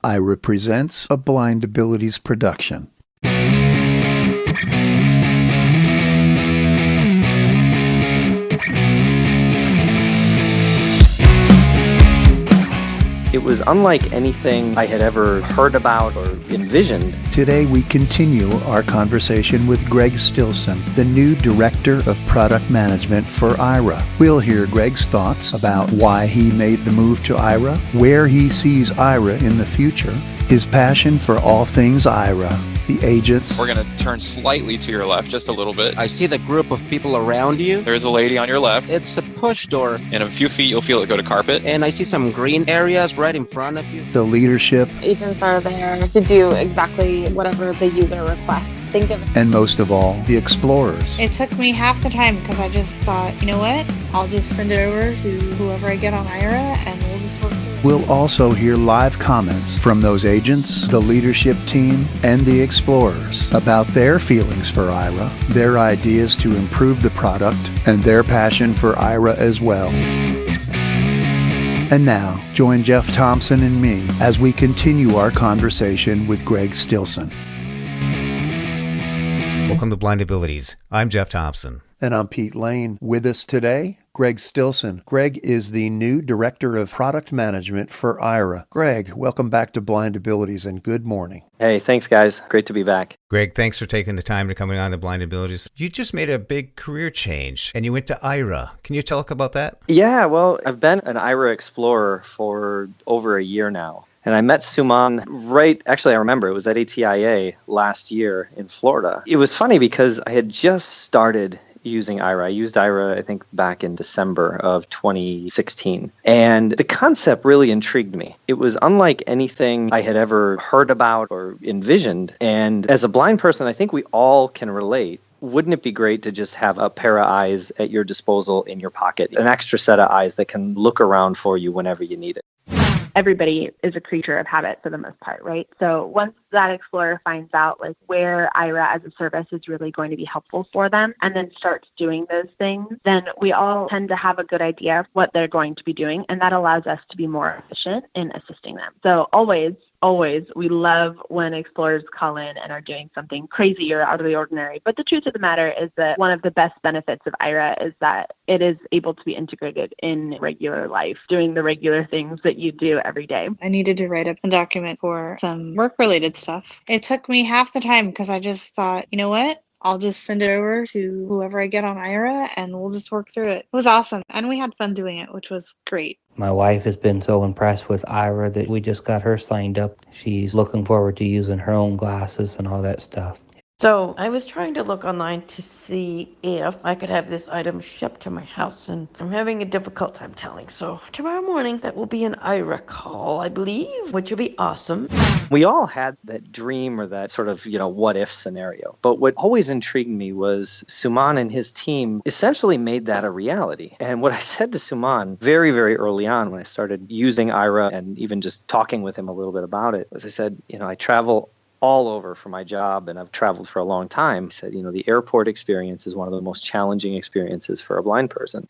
Aira presents a Blind Abilities production. It was unlike anything I had ever heard about or envisioned. Today we continue our conversation with Greg Stilson, the new Director of Product Management for Aira. We'll hear Greg's thoughts about why he made the move to Aira, where he sees Aira in the future, his passion for all things Aira, the agents. We're going to turn slightly to your left, just a little bit. I see the group of people around you. There's a lady on your left. It's a push door. In a few feet, you'll feel it go to carpet. And I see some green areas right in front of you. The leadership. Agents are there to do exactly whatever the user requests. Think of it. And most of all, the Explorers. It took me half the time because I just thought, you know what? I'll just send it over to whoever I get on Aira and we'll just work through it. We'll also hear live comments from those agents, the leadership team, and the Explorers about their feelings for Aira, their ideas to improve the product, and their passion for Aira as well. And now, join Jeff Thompson and me as we continue our conversation with Greg Stilson. Welcome to Blind Abilities. I'm Jeff Thompson. And I'm Pete Lane. With us today, Greg Stilson. Greg is the new Director of Product Management for Aira. Greg, welcome back to Blind Abilities and good morning. Hey, thanks guys. Great to be back. Greg, thanks for taking the time to coming on to Blind Abilities. You just made a big career change and you went to Aira. Can you talk about that? Yeah, well, I've been an Aira Explorer for over a year now. And I met Suman I remember it was at ATIA last year in Florida. It was funny because I had just started using Aira. I used Aira, I think, back in December of 2016. And the concept really intrigued me. It was unlike anything I had ever heard about or envisioned. And as a blind person, I think we all can relate. Wouldn't it be great to just have a pair of eyes at your disposal in your pocket, an extra set of eyes that can look around for you whenever you need it? Everybody is a creature of habit for the most part, right? So once that explorer finds out like where Aira as a service is really going to be helpful for them and then starts doing those things, then we all tend to have a good idea of what they're going to be doing. And that allows us to be more efficient in assisting them. So always, we love when explorers call in and are doing something crazy or out of the ordinary. But the truth of the matter is that one of the best benefits of Aira is that it is able to be integrated in regular life, doing the regular things that you do every day. I needed to write up a document for some work-related stuff. It took me half the time because I just thought, you know what? I'll just send it over to whoever I get on Aira and we'll just work through it. It was awesome. And we had fun doing it, which was great. My wife has been so impressed with Aira that we just got her signed up. She's looking forward to using her own glasses and all that stuff. So I was trying to look online to see if I could have this item shipped to my house, and I'm having a difficult time telling. So tomorrow morning, that will be an Aira call, I believe, which will be awesome. We all had that dream or that sort of, what if scenario. But what always intrigued me was Suman and his team essentially made that a reality. And what I said to Suman very, very early on when I started using Aira and even just talking with him a little bit about it was I said, I travel all over for my job, and I've traveled for a long time. He said, the airport experience is one of the most challenging experiences for a blind person.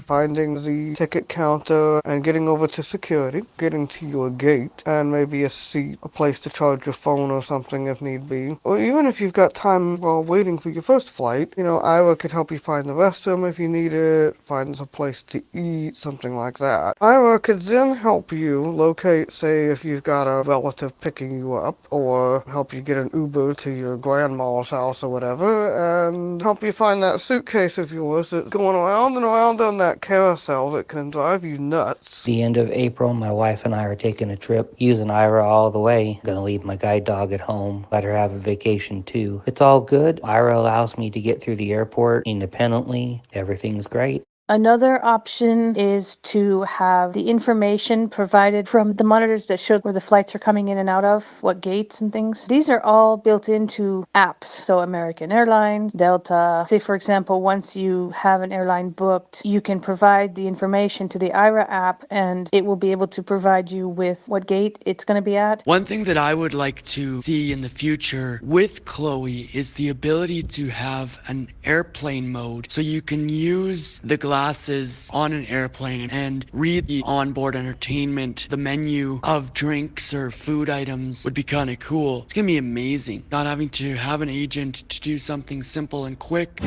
Finding the ticket counter and getting over to security, getting to your gate, and maybe a seat, a place to charge your phone or something if need be. Or even if you've got time while waiting for your first flight, Aira could help you find the restroom if you need it, find a place to eat, something like that. Aira could then help you locate, say, if you've got a relative picking you up, or help you get an Uber to your grandma's house or whatever, and help you find that suitcase of yours that's going around and around on that carousel that can drive you nuts. The end of April, my wife and I are taking a trip using Aira all the way. Gonna leave my guide dog at home, let her have a vacation too. It's all good. Aira allows me to get through the airport independently. Everything's great. Another option is to have the information provided from the monitors that show where the flights are coming in and out of, what gates and things. These are all built into apps. So American Airlines, Delta. Say, for example, once you have an airline booked, you can provide the information to the Aira app and it will be able to provide you with what gate it's going to be at. One thing that I would like to see in the future with Chloe is the ability to have an airplane mode so you can use the glass glasses on an airplane and read the onboard entertainment. The menu of drinks or food items would be kind of cool. It's gonna be amazing not having to have an agent to do something simple and quick.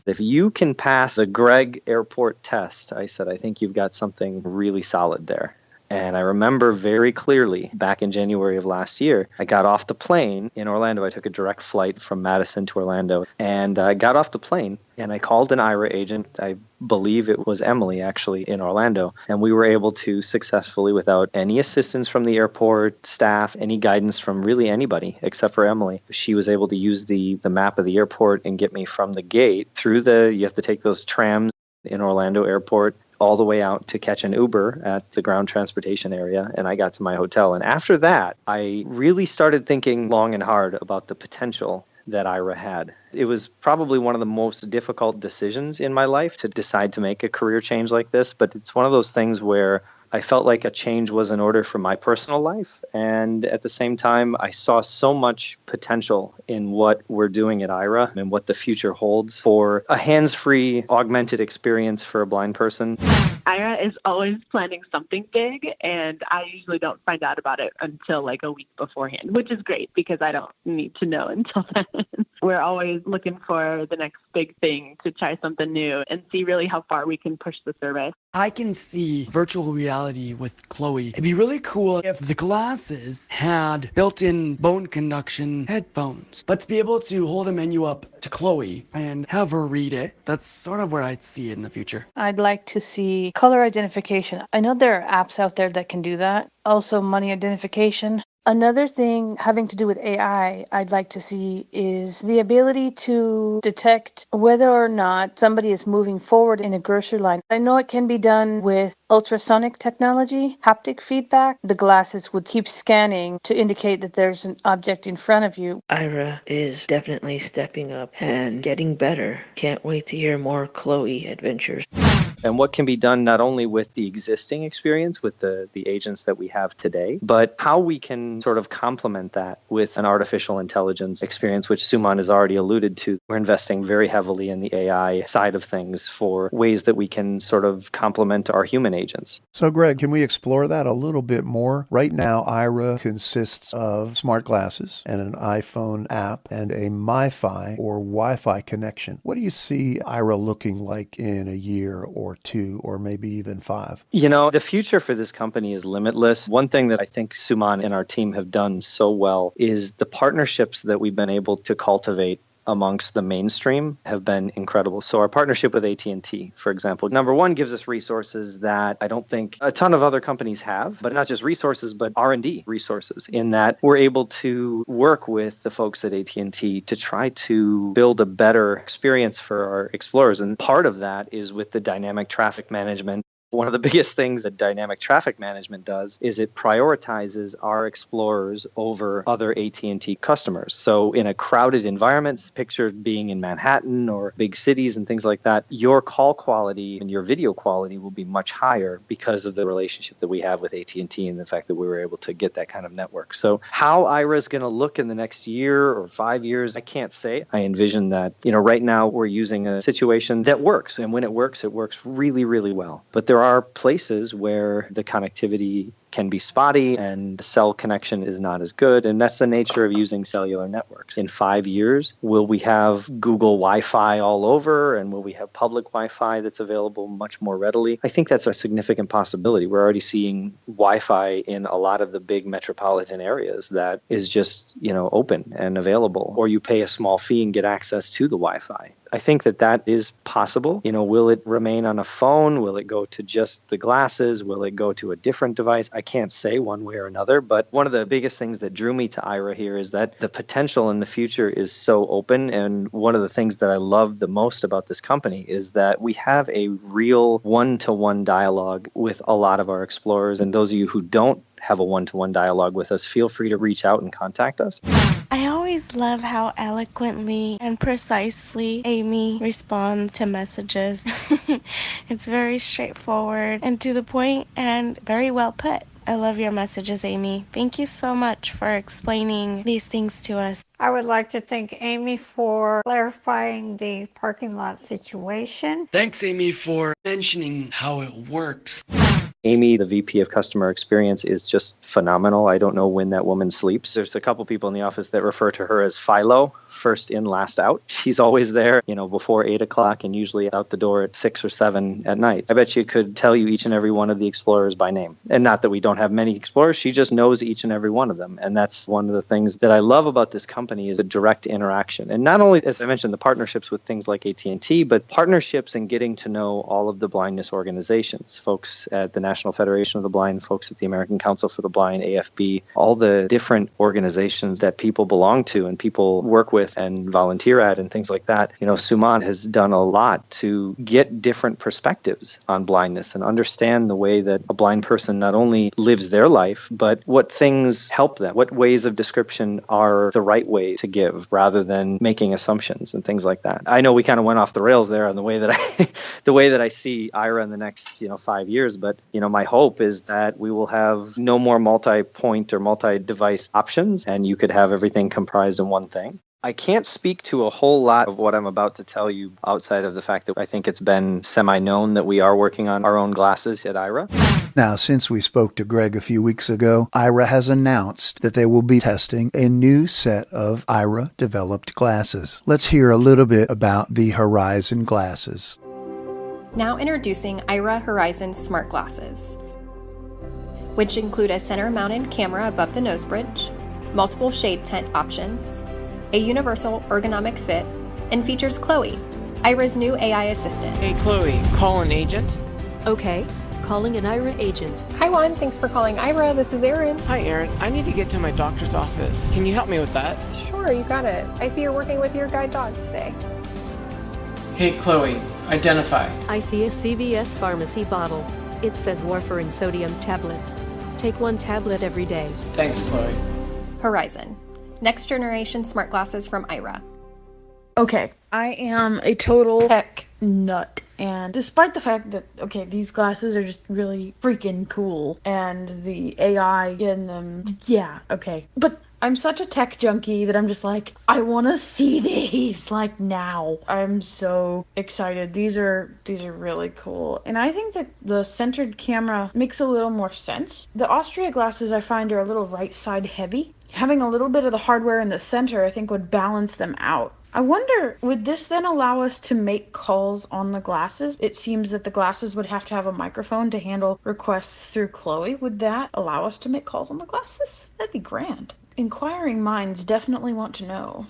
If you can pass the Greg airport test, I said, I think you've got something really solid there. And I remember very clearly back in January of last year, I got off the plane in Orlando. I took a direct flight from Madison to Orlando, and I got off the plane and I called an Aira agent. I believe it was Emily, actually, in Orlando. And we were able to successfully, without any assistance from the airport staff, any guidance from really anybody except for Emily, she was able to use the map of the airport and get me from the gate through you have to take those trams in Orlando airport all the way out to catch an Uber at the ground transportation area, and I got to my hotel. And after that, I really started thinking long and hard about the potential that Aira had. It was probably one of the most difficult decisions in my life to decide to make a career change like this, but it's one of those things where I felt like a change was in order for my personal life. And at the same time, I saw so much potential in what we're doing at Aira and what the future holds for a hands-free augmented experience for a blind person. Aira is always planning something big, and I usually don't find out about it until like a week beforehand, which is great because I don't need to know until then. We're always looking for the next big thing to try something new and see really how far we can push the service. I can see virtual reality with Chloe. It'd be really cool if the glasses had built-in bone conduction headphones, but to be able to hold a menu up to Chloe and have her read it, that's sort of where I'd see it in the future. I'd like to see color identification. I know there are apps out there that can do that. Also money identification. Another thing having to do with AI I'd like to see is the ability to detect whether or not somebody is moving forward in a grocery line. I know it can be done with ultrasonic technology, haptic feedback. The glasses would keep scanning to indicate that there's an object in front of you. Aira is definitely stepping up and getting better. Can't wait to hear more Chloe adventures. And what can be done not only with the existing experience with the agents that we have today, but how we can sort of complement that with an artificial intelligence experience, which Suman has already alluded to. We're investing very heavily in the AI side of things for ways that we can sort of complement our human agents. So, Greg, can we explore that a little bit more? Right now, Aira consists of smart glasses and an iPhone app and a MiFi or Wi-Fi connection. What do you see Aira looking like in a year or two, or maybe even 5? You know, the future for this company is limitless. One thing that I think Suman and our team have done so well is the partnerships that we've been able to cultivate amongst the mainstream have been incredible. So our partnership with AT&T, for example, number one, gives us resources that I don't think a ton of other companies have, but not just resources, but R&D resources, in that we're able to work with the folks at AT&T to try to build a better experience for our explorers. And part of that is with the dynamic traffic management. One of the biggest things that dynamic traffic management does is it prioritizes our explorers over other AT&T customers. So in a crowded environment, picture being in Manhattan or big cities and things like that, your call quality and your video quality will be much higher because of the relationship that we have with AT&T and the fact that we were able to get that kind of network. So how Aira is going to look in the next year or 5 years, I can't say. I envision that, right now we're using a situation that works. And when it works really, really well. But there are places where the connectivity can be spotty and cell connection is not as good. And that's the nature of using cellular networks. In 5 years, will we have Google Wi-Fi all over? And will we have public Wi-Fi that's available much more readily? I think that's a significant possibility. We're already seeing Wi-Fi in a lot of the big metropolitan areas that is just, open and available. Or you pay a small fee and get access to the Wi-Fi. I think that is possible. Will it remain on a phone? Will it go to just the glasses? Will it go to a different device? I can't say one way or another, but one of the biggest things that drew me to Aira here is that the potential in the future is so open. And one of the things that I love the most about this company is that we have a real one-to-one dialogue with a lot of our explorers. And those of you who don't have a one-to-one dialogue with us, feel free to reach out and contact us. I always love how eloquently and precisely Amy responds to messages. It's very straightforward and to the point and very well put. I love your messages, Amy. Thank you so much for explaining these things to us. I would like to thank Amy for clarifying the parking lot situation. Thanks, Amy, for mentioning how it works. Amy, the VP of Customer Experience, is just phenomenal. I don't know when that woman sleeps. There's a couple people in the office that refer to her as Philo, first in, last out. She's always there, before 8 o'clock and usually out the door at 6 or 7 at night. I bet she could tell you each and every one of the Explorers by name. And not that we don't have many Explorers, she just knows each and every one of them. And that's one of the things that I love about this company is the direct interaction. And not only, as I mentioned, the partnerships with things like AT&T, but partnerships and getting to know all of the blindness organizations, folks at the National Federation of the Blind, folks at the American Council for the Blind, AFB, all the different organizations that people belong to and people work with and volunteer at and things like that. Suman has done a lot to get different perspectives on blindness and understand the way that a blind person not only lives their life, but what things help them, what ways of description are the right way to give rather than making assumptions and things like that. I know we kind of went off the rails there on the way that I see Aira in the next 5 years, but my hope is that we will have no more multi-point or multi-device options and you could have everything comprised in one thing. I can't speak to a whole lot of what I'm about to tell you outside of the fact that I think it's been semi-known that we are working on our own glasses at Aira. Now, since we spoke to Greg a few weeks ago, Aira has announced that they will be testing a new set of Aira-developed glasses. Let's hear a little bit about the Horizon glasses. Now introducing Aira Horizon Smart Glasses, which include a center-mounted camera above the nose bridge, multiple shade tint options, a universal ergonomic fit, and features Chloe, Aira's new AI assistant. Hey Chloe, call an agent. Okay, calling an Aira agent. Hi Juan, thanks for calling Aira. This is Erin. Hi Erin, I need to get to my doctor's office. Can you help me with that? Sure, you got it. I see you're working with your guide dog today. Hey Chloe, identify. I see a CVS pharmacy bottle. It says warfarin sodium tablet. Take 1 tablet every day. Thanks, Chloe. Horizon, next generation smart glasses from Aira. Okay, I am a total tech nut. And despite the fact that, these glasses are just really freaking cool and the AI in them, But I'm such a tech junkie that I'm just like, I want to see these like now. I'm so excited. These are really cool. And I think that the centered camera makes a little more sense. The Austria glasses I find are a little right side heavy. Having a little bit of the hardware in the center I think would balance them out. I wonder, would this then allow us to make calls on the glasses? It seems that the glasses would have to have a microphone to handle requests through Chloe. Would that allow us to make calls on the glasses? That'd be grand. Inquiring minds definitely want to know.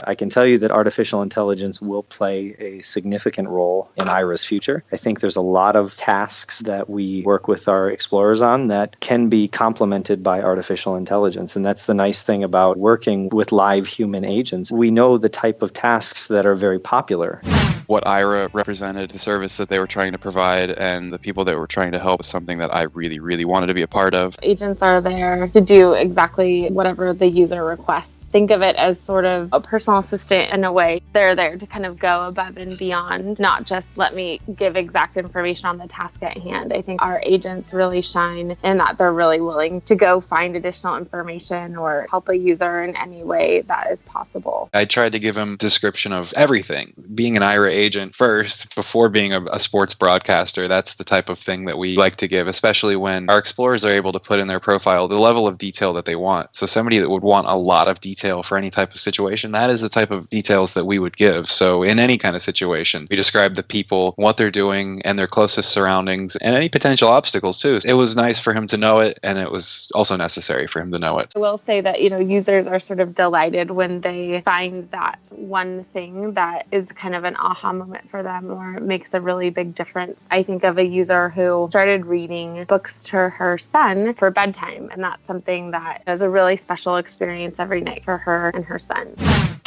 I can tell you that artificial intelligence will play a significant role in Aira's future. I think there's a lot of tasks that we work with our explorers on that can be complemented by artificial intelligence. And that's the nice thing about working with live human agents. We know the type of tasks that are very popular. What Aira represented, the service that they were trying to provide, and the people that were trying to help is something that I really, really wanted to be a part of. Agents are there to do exactly whatever the user requests. Think of it as sort of a personal assistant in a way. They're there to kind of go above and beyond, not just let me give exact information on the task at hand. I think our agents really shine in that they're really willing to go find additional information or help a user in any way that is possible. I tried to give him a description of everything. Being an Aira agent first, before being a sports broadcaster, that's the type of thing that we like to give, especially when our explorers are able to put in their profile the level of detail that they want. So somebody that would want a lot of detail for any type of situation, that is the type of details that we would give. So in any kind of situation, we describe the people, what they're doing, and their closest surroundings, and any potential obstacles too. It was nice for him to know it, and it was also necessary for him to know it. I will say that, users are sort of delighted when they find that one thing that is kind of an aha moment for them or makes a really big difference. I think of a user who started reading books to her son for bedtime, and that's something that is a really special experience every night for her and her son.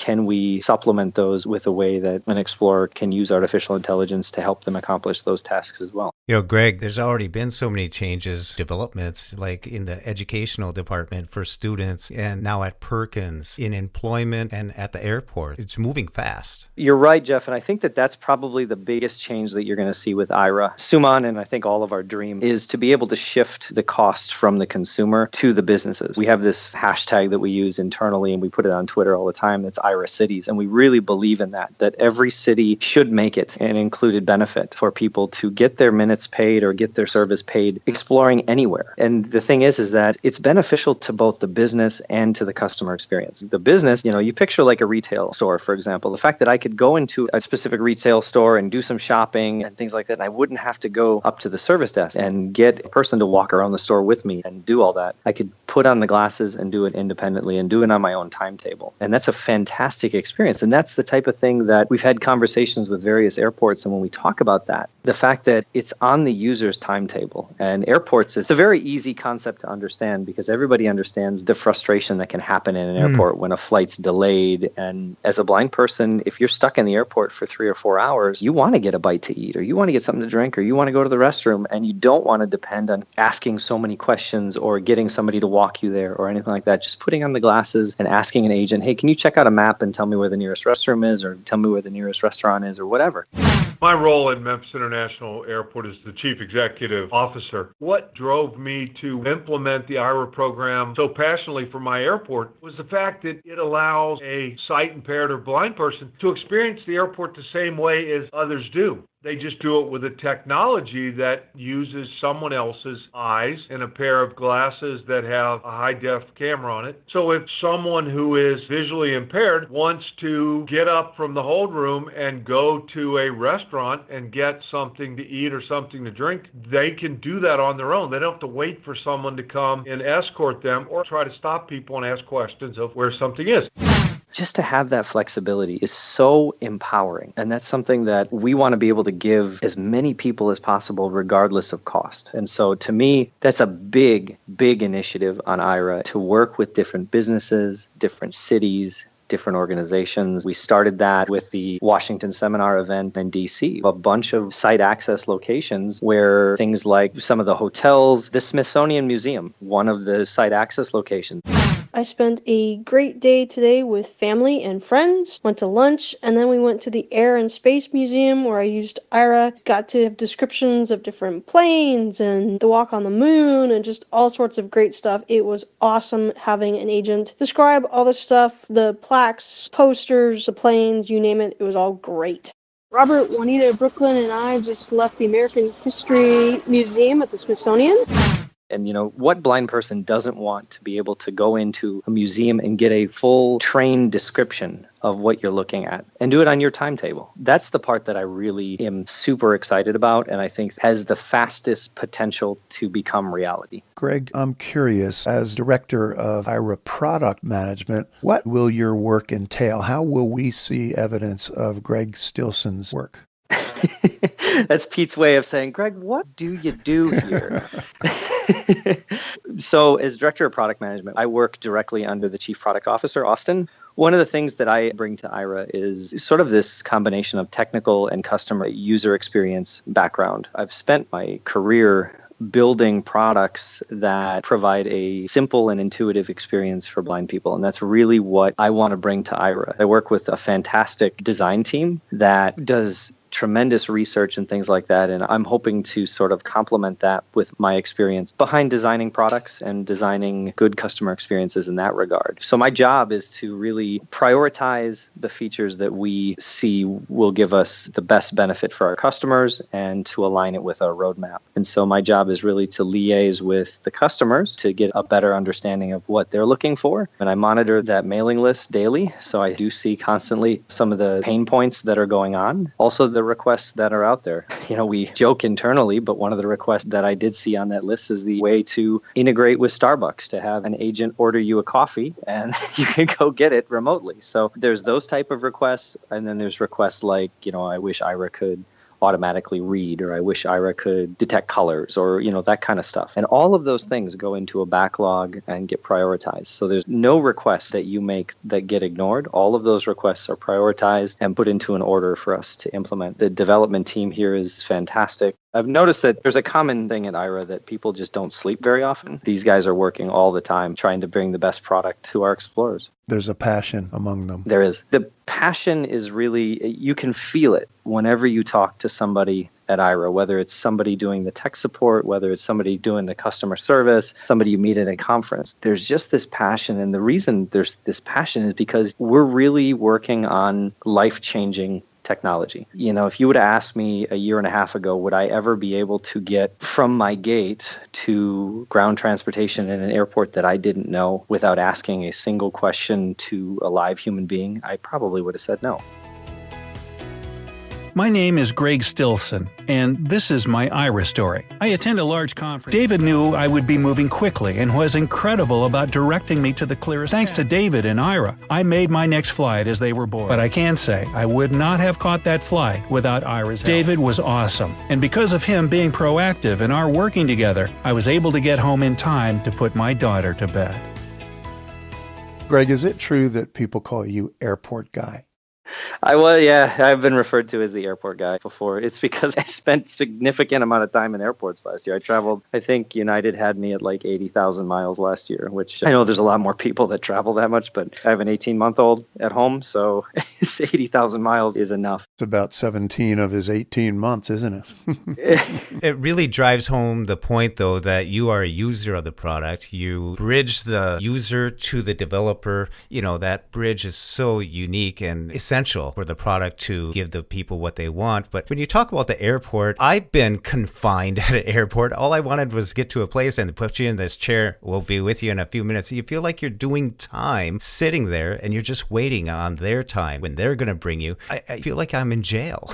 can we supplement those with a way that an Explorer can use artificial intelligence to help them accomplish those tasks as well? Greg, there's already been so many changes, developments, like in the educational department for students and now at Perkins, in employment and at the airport. It's moving fast. You're right, Jeff, and I think that that's probably the biggest change that you're going to see with Aira. Suman, and I think all of our dream, is to be able to shift the cost from the consumer to the businesses. We have this hashtag that we use internally, and we put it on Twitter all the time. That's Aira Cities, and we really believe in that every city should make it an included benefit for people to get their minutes paid or get their service paid exploring anywhere. And the thing is that it's beneficial to both the business and to the customer experience. The business, you picture like a retail store, for example. The fact that I could go into a specific retail store and do some shopping and things like that, and I wouldn't have to go up to the service desk and get a person to walk around the store with me and do all that. I could put on the glasses and do it independently and do it on my own timetable. And that's a fantastic experience. And that's the type of thing that we've had conversations with various airports. And when we talk about that, the fact that it's on the user's timetable, and airports is a very easy concept to understand because everybody understands the frustration that can happen in an airport when a flight's delayed. And as a blind person, if you're stuck in the airport for 3 or 4 hours, you want to get a bite to eat, or you want to get something to drink, or you want to go to the restroom, and you don't want to depend on asking so many questions or getting somebody to walk you there or anything like that. Just putting on the glasses and asking an agent, hey, can you check out a map and tell me where the nearest restroom is, or tell me where the nearest restaurant is, or whatever. My role at Memphis International Airport is the Chief Executive Officer. What drove me to implement the Aira program so passionately for my airport was the fact that it allows a sight-impaired or blind person to experience the airport the same way as others do. They just do it with a technology that uses someone else's eyes and a pair of glasses that have a high-def camera on it. So if someone who is visually impaired wants to get up from the hold room and go to a restaurant and get something to eat or something to drink, they can do that on their own. They don't have to wait for someone to come and escort them or try to stop people and ask questions of where something is. Just to have that flexibility is so empowering. And that's something that we want to be able to give as many people as possible, regardless of cost. And so to me, that's a big, big initiative on Aira to work with different businesses, different cities, different organizations. We started that with the Washington Seminar event in DC, a bunch of site access locations where things like some of the hotels, the Smithsonian Museum, one of the site access locations. I spent a great day today with family and friends, went to lunch, and then we went to the Air and Space Museum where I used Aira, got to have descriptions of different planes and the walk on the moon and just all sorts of great stuff. It was awesome having an agent describe all the stuff, the plaques, posters, the planes, you name it. It was all great. Robert, Juanita, Brooklyn, and I just left the American History Museum at the Smithsonian. And, what blind person doesn't want to be able to go into a museum and get a full trained description of what you're looking at and do it on your timetable? That's the part that I really am super excited about and I think has the fastest potential to become reality. Greg, I'm curious, as Director of Aira Product Management, what will your work entail? How will we see evidence of Greg Stilson's work? That's Pete's way of saying, Greg, what do you do here? So as Director of Product Management, I work directly under the Chief Product Officer, Austin. One of the things that I bring to Aira is sort of this combination of technical and customer user experience background. I've spent my career building products that provide a simple and intuitive experience for blind people. And that's really what I want to bring to Aira. I work with a fantastic design team that does tremendous research and things like that. And I'm hoping to sort of complement that with my experience behind designing products and designing good customer experiences in that regard. So my job is to really prioritize the features that we see will give us the best benefit for our customers and to align it with our roadmap. And so my job is really to liaise with the customers to get a better understanding of what they're looking for. And I monitor that mailing list daily. So I do see constantly some of the pain points that are going on. Also, the requests that are out there. We joke internally, but one of the requests that I did see on that list is the way to integrate with Starbucks, to have an agent order you a coffee and you can go get it remotely. So there's those type of requests. And then there's requests like, I wish Aira could automatically read, or I wish Aira could detect colors, or, that kind of stuff. And all of those things go into a backlog and get prioritized. So there's no requests that you make that get ignored. All of those requests are prioritized and put into an order for us to implement. The development team here is fantastic. I've noticed that there's a common thing at Aira that people just don't sleep very often. These guys are working all the time trying to bring the best product to our explorers. There's a passion among them. There is. The passion is really, you can feel it whenever you talk to somebody at Aira, whether it's somebody doing the tech support, whether it's somebody doing the customer service, somebody you meet at a conference. There's just this passion. And the reason there's this passion is because we're really working on life-changing technology. If you would have asked me a year and a half ago, would I ever be able to get from my gate to ground transportation in an airport that I didn't know without asking a single question to a live human being, I probably would have said no. My name is Greg Stilson, and this is my Aira story. I attend a large conference. David knew I would be moving quickly and was incredible about directing me to the clearest path. Thanks to David and Aira, I made my next flight as they were boarding. But I can say I would not have caught that flight without Aira's help. David was awesome, and because of him being proactive and our working together, I was able to get home in time to put my daughter to bed. Greg, is it true that people call you airport guy? I've been referred to as the airport guy before. It's because I spent significant amount of time in airports last year. I traveled, I think United had me at like 80,000 miles last year, which I know there's a lot more people that travel that much, but I have an 18-month-old at home, so 80,000 miles is enough. It's about 17 of his 18 months, isn't it? It really drives home the point, though, that you are a user of the product. You bridge the user to the developer. That bridge is so unique and essential for the product to give the people what they want. But when you talk about the airport, I've been confined at an airport. All I wanted was get to a place and put you in this chair. We'll be with you in a few minutes. You feel like you're doing time sitting there and you're just waiting on their time when they're going to bring you. I feel like I'm in jail.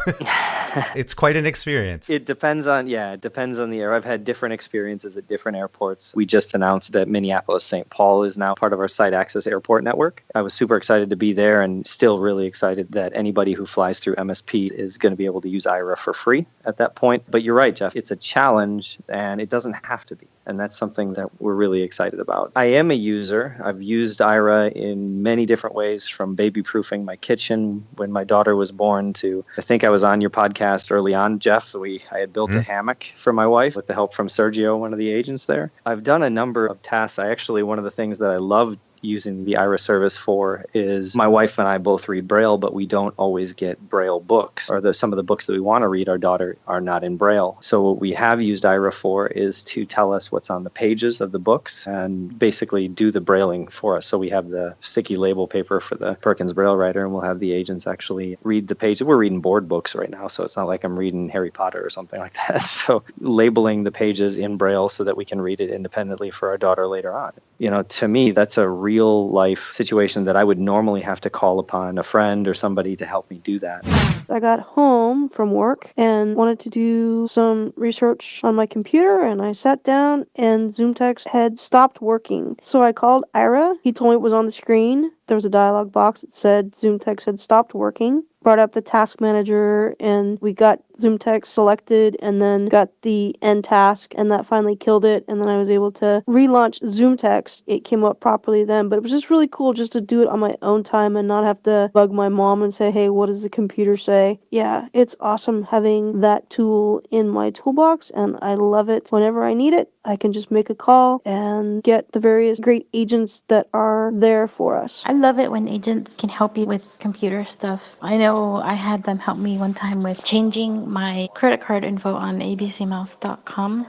It's quite an experience. It depends on the air. I've had different experiences at different airports. We just announced that Minneapolis-St. Paul is now part of our Site Access Airport network. I was super excited to be there and still really excited that anybody who flies through MSP is going to be able to use Aira for free at that point. But you're right, Jeff. It's a challenge, and it doesn't have to be. And that's something that we're really excited about. I am a user. I've used Aira in many different ways, from baby-proofing my kitchen when my daughter was born to, I think I was on your podcast early on, Jeff. I had built a hammock for my wife with the help from Sergio, one of the agents there. I've done a number of tasks. One of the things that I loved using the Aira service for is my wife and I both read Braille, but we don't always get Braille books, or some of the books that we want to read, our daughter, are not in Braille. So what we have used Aira for is to tell us what's on the pages of the books and basically do the Brailing for us. So we have the sticky label paper for the Perkins Braille Writer, and we'll have the agents actually read the pages. We're reading board books right now, so it's not like I'm reading Harry Potter or something like that. So labeling the pages in Braille so that we can read it independently for our daughter later on. To me, that's a real life situation that I would normally have to call upon a friend or somebody to help me do that. I got home from work and wanted to do some research on my computer, and I sat down and ZoomText had stopped working. So I called Aira. He told me it was on the screen. There was a dialog box that said ZoomText had stopped working. Brought up the task manager, and we got ZoomText selected, and then got the end task, and that finally killed it. And then I was able to relaunch ZoomText. It came up properly then, but it was just really cool just to do it on my own time and not have to bug my mom and say, hey, what does the computer say? Yeah, it's awesome having that tool in my toolbox, and I love it. Whenever I need it, I can just make a call and get the various great agents that are there for us. I love it when agents can help you with computer stuff. I know I had them help me one time with changing my credit card info on abcmouse.com.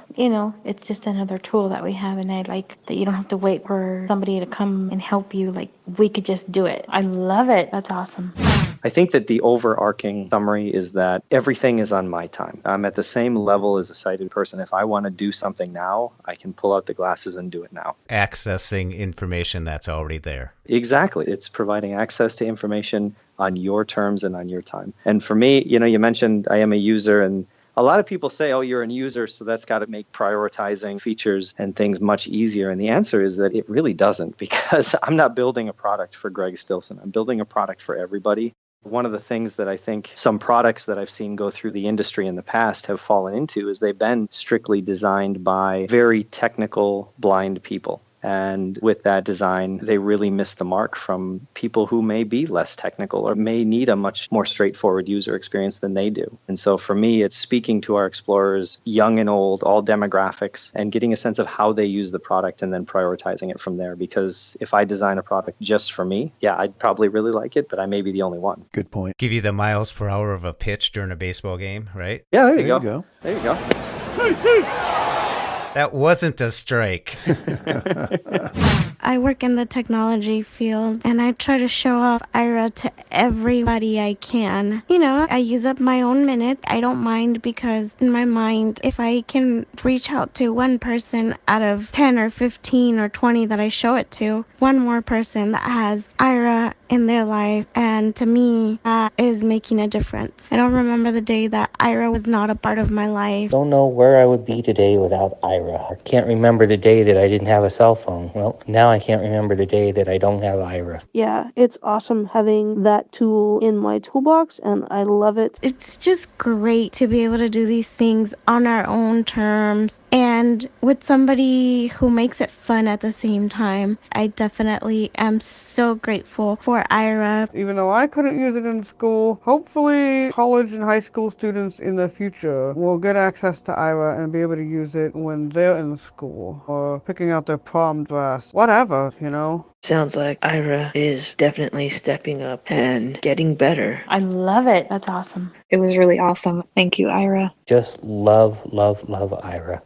It's just another tool that we have, and I like that you don't have to wait for somebody to come and help you. Like, we could just do it. I love it. That's awesome. I think that the overarching summary is that everything is on my time. I'm at the same level as a sighted person. If I want to do something now, I can pull out the glasses and do it now. Accessing information that's already there. Exactly. It's providing access to information on your terms and on your time. And for me, you mentioned I am a user, and a lot of people say, oh, you're a user, so that's got to make prioritizing features and things much easier. And the answer is that it really doesn't, because I'm not building a product for Greg Stilson. I'm building a product for everybody. One of the things that I think some products that I've seen go through the industry in the past have fallen into is they've been strictly designed by very technical blind people. And with that design, they really miss the mark from people who may be less technical or may need a much more straightforward user experience than they do. And so for me, it's speaking to our explorers, young and old, all demographics, and getting a sense of how they use the product and then prioritizing it from there. Because if I design a product just for me, yeah, I'd probably really like it, but I may be the only one. Good point. Give you the miles per hour of a pitch during a baseball game, right? Yeah, there you go. There you go. That wasn't a strike. I work in the technology field and I try to show off Aira to everybody I can. You know, I use up my own minute. I don't mind because in my mind, if I can reach out to one person out of 10 or 15 or 20 that I show it to, one more person that has Aira in their life, and to me, that is making a difference. I don't remember the day that Aira was not a part of my life. Don't know where I would be today without Aira. I can't remember the day that I didn't have a cell phone. Well, now I can't remember the day that I don't have Aira. Yeah, it's awesome having that tool in my toolbox, and I love it. It's just great to be able to do these things on our own terms and with somebody who makes it fun at the same time. I definitely am so grateful for Aira. Even though I couldn't use it in school, hopefully college and high school students in the future will get access to Aira and be able to use it when they're in school or picking out their prom dress, whatever, you know. Sounds like Aira is definitely stepping up and getting better. I love it. That's awesome. It was really awesome. Thank you, Aira. Just love Aira.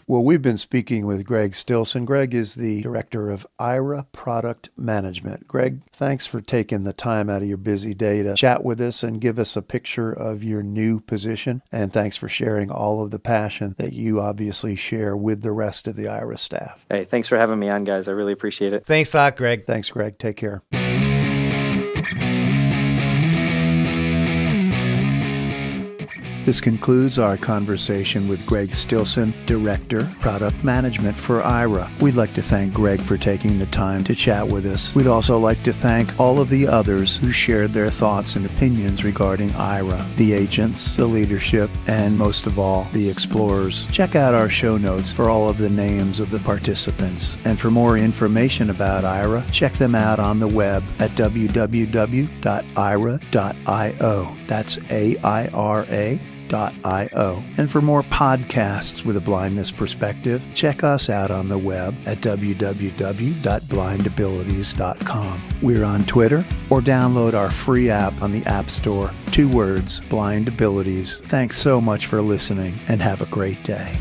Well, we've been speaking with Greg Stilson. Greg is the director of Aira Product Management. Greg, thanks for taking the time out of your busy day to chat with us and give us a picture of your new position. And thanks for sharing all of the passion that you obviously share with the rest of the Aira staff. Hey, thanks for having me on, guys. I really appreciate it. Thanks a lot, Greg. Thanks, Greg. Take care. This concludes our conversation with Greg Stilson, Director, Product Management for Aira. We'd like to thank Greg for taking the time to chat with us. We'd also like to thank all of the others who shared their thoughts and opinions regarding Aira, the agents, the leadership, and most of all, the explorers. Check out our show notes for all of the names of the participants. And for more information about Aira, check them out on the web at www.aira.io. That's AIRA. And for more podcasts with a blindness perspective, check us out on the web at www.blindabilities.com. We're on Twitter, or download our free app on the App Store. 2 words, Blind Abilities. Thanks so much for listening, and have a great day.